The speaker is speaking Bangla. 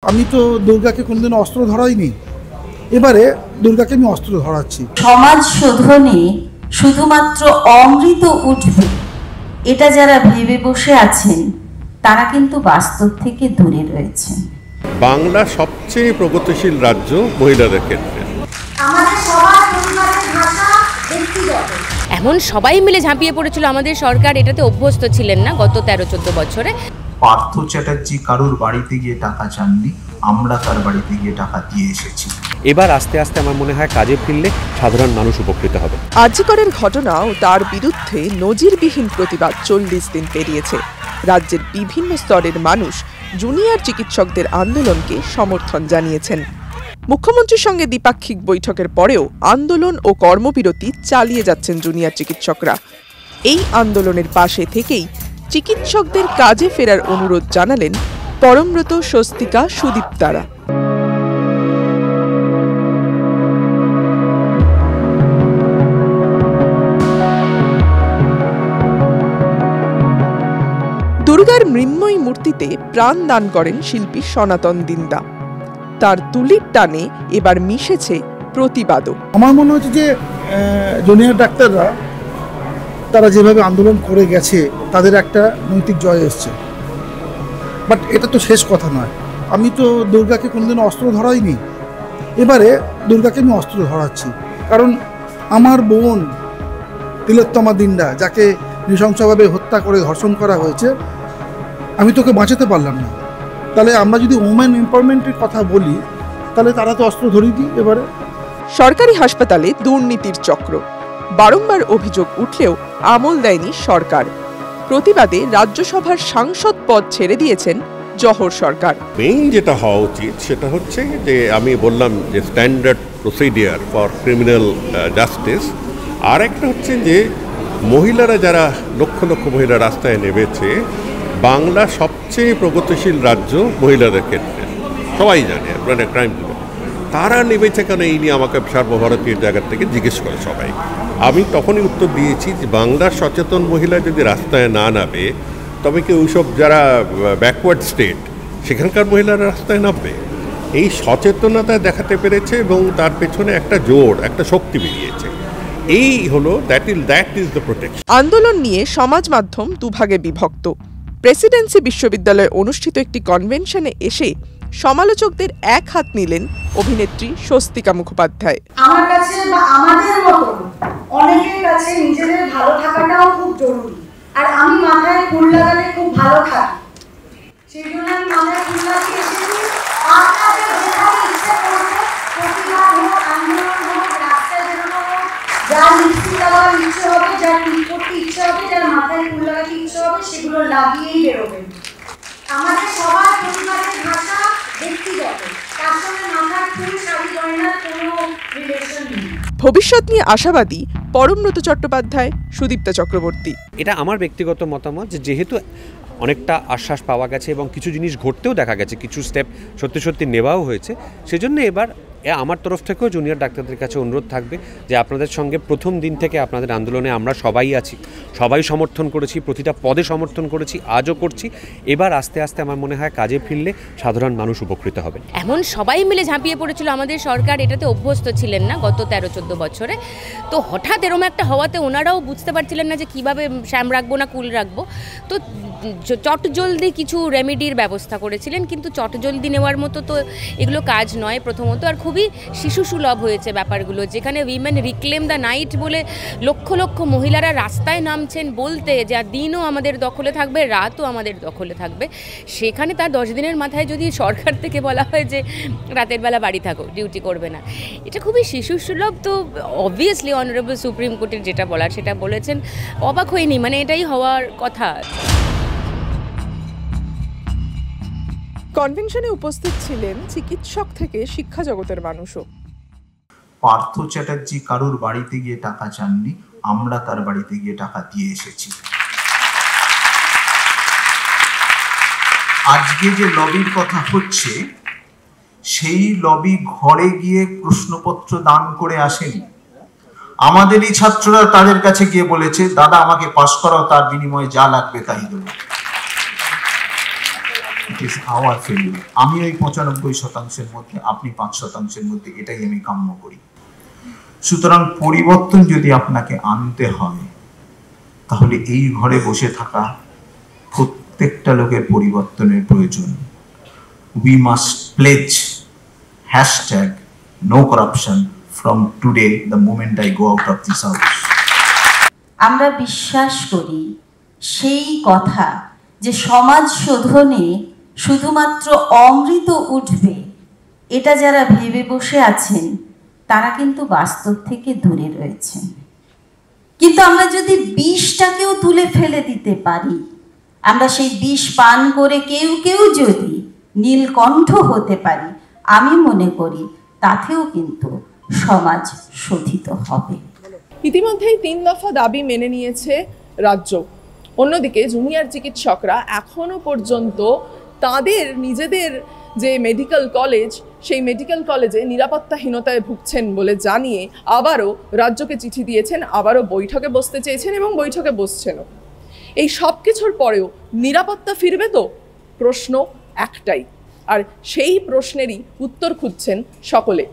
আমি তো দুর্গাকে কোনদিন অস্ত্র ধরাইনি, এবারে দুর্গাকে আমি অস্ত্র ধরাচ্ছি। সমাজ শোধনে শুধুমাত্র অমৃত উঠবে এটা যারা ভেবে বসে আছেন তারা কিন্তু বাস্তব থেকে দূরে রয়েছেন। বাংলা সবচেয়ে প্রগতিশীল রাজ্য মহিলাদের ক্ষেত্রে। এমন সবাই মিলে ঝাঁপিয়ে পড়েছিল, আমাদের সরকার এটাতে অভ্যস্ত ছিলেন না গত 13-14 বছরে। পার্থ চ্যাটার্জি কারুর বাড়িতে গিয়ে টাকা চাননি, আমরা তার বাড়িতে গিয়ে টাকা দিয়ে এসেছি। এবার আস্তে আস্তে আমার মনে হয় কাজে ফিরলে সাধারণ মানুষ উপকৃত হবে। আরজিকরের ঘটনা ও তার বিরুদ্ধে নজিরবিহীন প্রতিবাদ 40 দিন পেরিয়েছে। রাজ্যের বিভিন্ন স্তরের মানুষ জুনিয়র চিকিৎসকদের আন্দোলনকে সমর্থন জানিয়েছেন। মুখ্যমন্ত্রীর সঙ্গে দ্বিপাক্ষিক বৈঠকের পরেও আন্দোলন ও কর্মবিরতি চালিয়ে যাচ্ছেন জুনিয়র চিকিৎসকরা। এই আন্দোলনের পাশে থেকেই চিকিৎসকদের কাজে ফেরার অনুরোধ জানালেন পরমব্রত, স্বস্তিকা, সুদীপ্তারা। দুর্গার মৃন্ময়ী মূর্তিতে প্রাণ দান করেন শিল্পী সনাতন দিন্দা। তার তুলির টানে এবার মিশেছে প্রতিবাদও। আমার মনে হচ্ছে যে জুনিয়র ডাক্তাররা তারা যেভাবে আন্দোলন করে গেছে তাদের একটা নৈতিক জয় এসছে, বাট এটা তো শেষ কথা নয়। আমি তো দুর্গাকে কোনোদিন অস্ত্র ধরাইনি, এবারে দুর্গাকে আমি অস্ত্র ধরাচ্ছি। কারণ আমার বোন তিলোত্তমা দিন্দা, যাকে নৃশংসভাবে হত্যা করে ধর্ষণ করা হয়েছে, আমি তোকে বাঁচাতে পারলাম না। তাহলে আমরা যদি ওমেন এম্পাওয়ারমেন্টের কথা বলি, তাহলে তারা তো অস্ত্র ধরিয়ে দিই। এবারে সরকারি হাসপাতালে দুর্নীতির চক্র, বারংবার অভিযোগ উঠলেও আমল দেয়নি সরকার। প্রতিবাদে রাজ্যসভার সাংসদ পদ ছেড়ে দিয়েছেন জহর সরকার। মেইন যেটা হওয়া উচিত সেটা হচ্ছে যে আমি বললাম যে standard procedure for criminal justice. আর একটা হচ্ছে যে মহিলারা যারা লক্ষ লক্ষ মহিলা রাস্তায় নেমেছে, বাংলা সবচেয়ে প্রগতিশীল রাজ্য মহিলাদের ক্ষেত্রে, সবাই জানে, আপনারা ক্রাইম, তারা নেমেছে কেন এই নিয়ে আমাকে সর্বভারতীয় জায়গা থেকে জিজ্ঞেস করে সবাই। আমি তখনই উত্তর দিয়েছি যে বাংলার সচেতন মহিলা যদি রাস্তায় না নামে, তবে কি ওইসব যারা ব্যাকওয়ার্ড স্টেট সেখানকার মহিলারা রাস্তায় নামবে? এই সচেতনতা দেখাতে পেরেছে এবং তার পেছনে একটা জোর, একটা শক্তি বেরিয়েছে। এই হলো দ্যাট ইজ দ্য প্রোটেকশন। আন্দোলন নিয়ে সমাজ মাধ্যম দুভাগে বিভক্ত। প্রেসিডেন্সি বিশ্ববিদ্যালয়ে অনুষ্ঠিত একটি কনভেনশনে এসে সমালোচকদের এক হাত নিলেন অভিনেত্রী স্বস্তিকা মুখোপাধ্যায়। আমার কাছে বা আমাদের মতো অনেকের কাছে নিজেদের ভালো থাকাটাও খুব জরুরি, আর আমি মাথায় ফুল লাগালে খুব ভালো থাকি, সেই জন্য আমি মাথায় ফুল লাগিয়ে এসেছি। আপনাদের যেখানে ইচ্ছে করবে, প্রতিবাদ হোক, আন্দোলন হোক, রাস্তায় বেরোনো হোক, যার লিপস্টিক লাগানোর ইচ্ছে হবে, যার টিপ করতে ইচ্ছে হবে, যার মাথায় ফুল লাগাতে ইচ্ছে হবে, সেগুলো লাগিয়েই বেরোবেন। আমাদের সবার প্রতিবাদের ভাষা ব্যক্তিগত, তার সঙ্গে মাথার ফুল, শাড়ি, গয়নার কোনো রিলেশন নেই। ভবিষ্যৎ নিয়ে আশাবাদী পরমব্রত চট্টোপাধ্যায়, সুদীপ্তা চক্রবর্তী। এটা আমার ব্যক্তিগত মতামত যে যেহেতু অনেকটা আশ্বাস পাওয়া গেছে এবং কিছু জিনিস ঘটতেও দেখা গেছে, কিছু স্টেপ সত্যি সত্যি নেওয়াও হয়েছে, সেজন্য এবার আমার তরফ থেকেও জুনিয়র ডাক্তারদের কাছে অনুরোধ থাকবে যে আপনাদের সঙ্গে প্রথম দিন থেকে আপনাদের আন্দোলনে আমরা সবাই আছি, সবাই সমর্থন করেছি, প্রতিটা পদে সমর্থন করেছি, আজও করছি। এবার আস্তে আস্তে আমার মনে হয় কাজে ফিরলে সাধারণ মানুষ উপকৃত হবে। এমন সবাই মিলে ঝাঁপিয়ে পড়েছিল, আমাদের সরকার এটাতে অভ্যস্ত ছিলেন না গত 13-14 বছরে। তো হঠাৎ এরম একটা হওয়াতে ওনারাও বুঝতে পারছিলেন না যে কীভাবে শ্যাম রাখবো না কুল রাখবো। তো চটজলদি কিছু রেমেডির ব্যবস্থা করেছিলেন, কিন্তু চটজলদি নেওয়ার মতো তো এগুলো কাজ নয় প্রথমত, আর খুবই শিশু সুলভ হয়েছে ব্যাপারগুলো। যেখানে উইমেন রিক্লেম দ্য নাইট বলে লক্ষ লক্ষ মহিলারা রাস্তায় নামছেন বলতে, যা দিনও আমাদের দখলে থাকবে, রাতও আমাদের দখলে থাকবে, সেখানে তার 10 দিনের মাথায় যদি সরকার থেকে বলা হয় যে রাতের বেলা বাড়ি থাকো, ডিউটি করবে না, এটা খুবই শিশু সুলভ। তো অবভিয়াসলি অনারেবল সুপ্রিম কোর্টের যেটা বলার সেটা বলেছেন, অবাক হয়নি, মানে এটাই হওয়ার কথা। কনভেনশনে উপস্থিত ছিলেন চিকিৎসক থেকে শিক্ষা জগতের মানুষও। পার্থ চ্যাটার্জি কারুর বাড়িতে গিয়ে টাকা চাননি, আমরা তার বাড়িতে গিয়ে টাকা দিয়ে এসেছি। আজকে যে লবির কথা হচ্ছে, সেই লবি ঘরে গিয়ে প্রশ্নপত্র দান করে আসেনি। আমাদেরই ছাত্ররা তাদের কাছে গিয়ে বলেছে, দাদা আমাকে পাস করাও, তার বিনিময়ে যা লাগবে তাই দেবো। It is our failure. আমি ওই 95%-এর মধ্যে, আপনি 5%-এর মধ্যে, এটাই আমি কাম্য করি। সুতরাং পরিবর্তন যদি আপনাকে আনতে হয়, তাহলে এই ঘরে বসে থাকা প্রত্যেকটা লোকের পরিবর্তনের প্রয়োজন। We must pledge #No corruption from today, the moment I go out of this house. আমরা বিশ্বাস করি সেই কথা যে সমাজ শোধনে শুধুমাত্র অমৃত উঠবে, এটা যারা ভেবে বসে আছেন তারা কিন্তু বাস্তব থেকে দূরে রয়েছেন। কিন্তু আমরা যদি বিষটাকেও তুলে ফেলে দিতে পারি, আমরা সেই বিষ পান করে কেউ কেউ যদি নীলকণ্ঠ হতে পারি, আমি মনে করি তাতেও কিন্তু সমাজ শোধিত হবে। ইতিমধ্যেই 3 দফা দাবি মেনে নিয়েছে রাজ্য। অন্যদিকে জুনিয়র চিকিৎসকরা এখনো পর্যন্ত তাদের নিজেদের যে মেডিকেল কলেজ, সেই মেডিকেল কলেজে নিরাপত্তাহীনতায় ভুগছেন বলে জানিয়ে আবারও রাজ্যকে চিঠি দিয়েছেন, আবারও বৈঠকে বসতে চেয়েছেন এবং বৈঠকে বসছেনও। এই সব কিছুর পরেও নিরাপত্তা ফিরবে তো? প্রশ্ন একটাই, আর সেই প্রশ্নেরই উত্তর খুঁজছেন সকলে।